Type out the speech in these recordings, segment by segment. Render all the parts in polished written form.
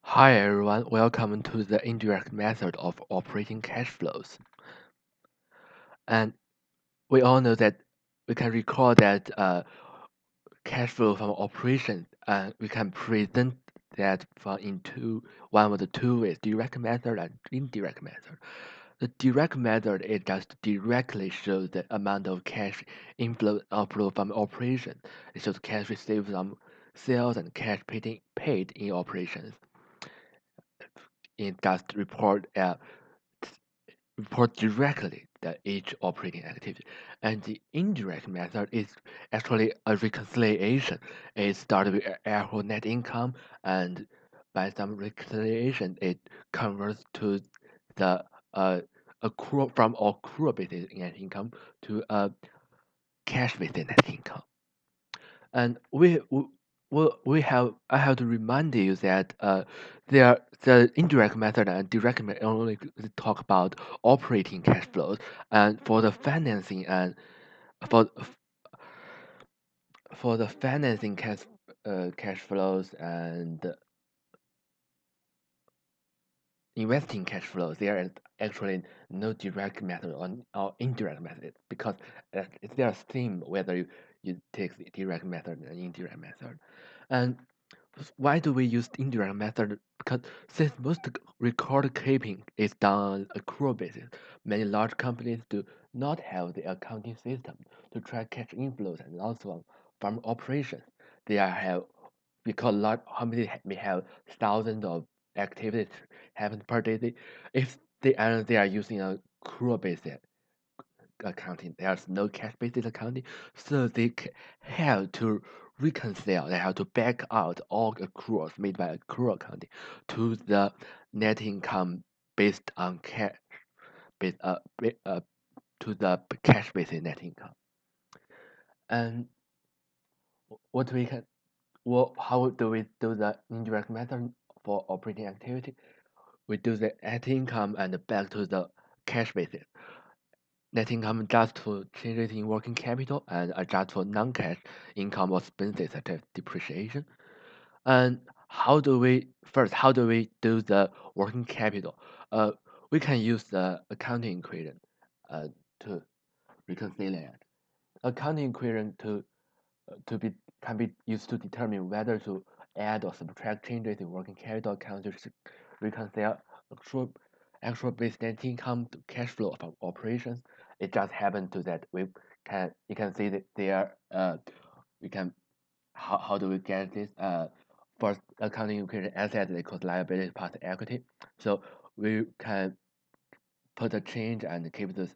Hi everyone, welcome to the indirect method of operating cash flows. And we all know that we can recall that cash flow from operation, we can present that from into one of the two ways, direct method and indirect method. The direct method is just directly shows the amount of cash inflow outflow from operation. It shows cash received from sales and cash paid in operations. It just report directly the each operating activity. And the indirect method is actually a reconciliation. It starts with actual net income, and by some reconciliation, it converts to the accrual from accrual basis net income to a cash basis net income. And we have I have to remind you that the indirect method and direct method only talk about operating cash flows, and for the financing and for for the financing cash flows and investing cash flows, there is actually no direct method or indirect method because it's their theme whether you take the direct method and indirect method. And why do we use indirect method? Because since most record keeping is done on accrual basis, many large companies do not have the accounting system to track cash inflows and outflows from operations. They have because large companies may have thousands of activities happen per day. If they are using a accrual basis accounting. There's no cash-based accounting, so have to reconcile. They have to back out all accruals made by accrual accounting to the net income based on cash, based to the cash-based net income. And what we can, how do we do the indirect method for operating activity? We do the net income and back to the cash basis. Net income adjusts for changes in working capital and adjusts for non-cash income or expenses such as depreciation. And how do we do the working capital? Uh, we can use the accounting equation uh, to reconcile. Accounting equation to be can be used to determine whether to add or subtract changes in working capital account to reconcile actual actual base net income to cash flow from operations. It just happened to that we can you can see that there we can how do we get this first accounting equation asset equals liability plus equity. So we can put a change and keep this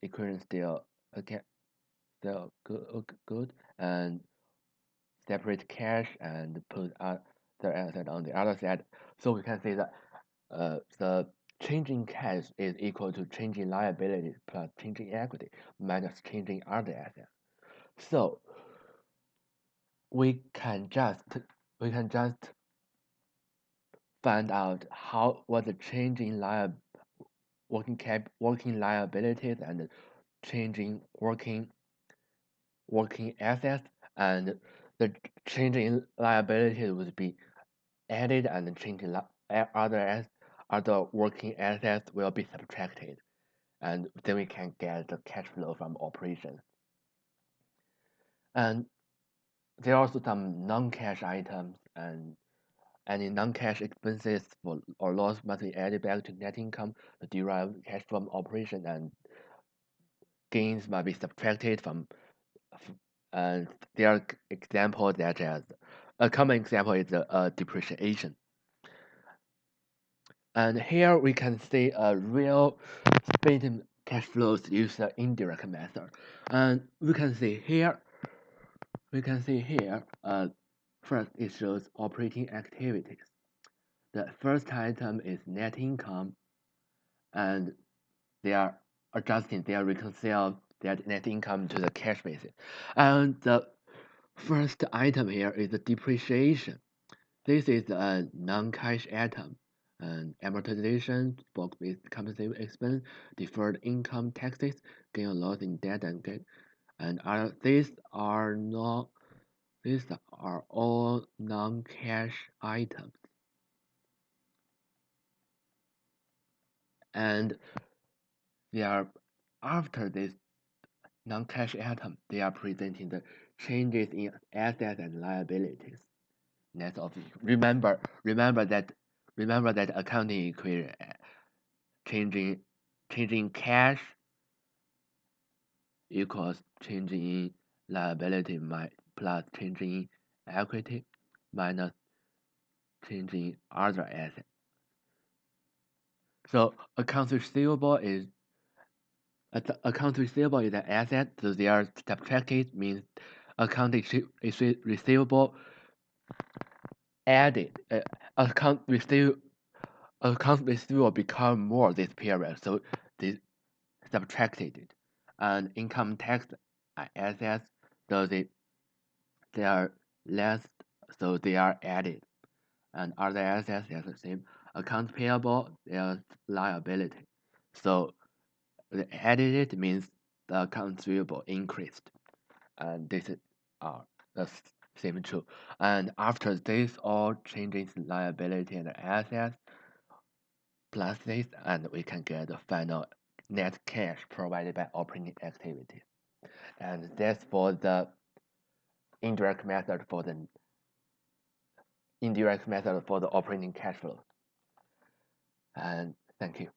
equation still okay still good and separate cash and put the asset on the other side. So we can say that the changing cash is equal to changing liabilities plus changing equity minus changing other assets. So we can just we can just find out how what the change in working liabilities and changing working assets and the change in liabilities would be added and the change in other working assets will be subtracted, and then we can get the cash flow from operations. And there are also some non-cash items, and any non-cash expenses or loss must be added back to net income to derive cash from operation, and gains must be subtracted from. And there are examples such as a common example is depreciation. And here we can see a real statement cash flows use the indirect method. And we can see here, first it shows operating activities. The first item is net income, and they are they are reconcile their net income to the cash basis. And the first item here is the depreciation. This is a non-cash item, and amortization, stock-based compensation expense, deferred income taxes, gain or loss in debt and gain, and other, these are all non-cash items. And they are after this non-cash item, they are presenting the changes in assets and liabilities. Net of remember that accounting equation changing changing cash equals changing in liability plus changing in equity minus changing in other assets. So accounts receivable is an asset, so they are subtracted means receivable added account receivable become more this period, so they subtracted it. And income tax assets, so they are less, so they are added. And other assets, they are the same. Accounts payable, they are liability. So the added it means the accounts receivable increased. And this is the same true. And after this, all changes in liability and assets plus this, and we can get the final net cash provided by operating activities. And that's for the indirect method for the indirect method for the operating cash flow. And thank you.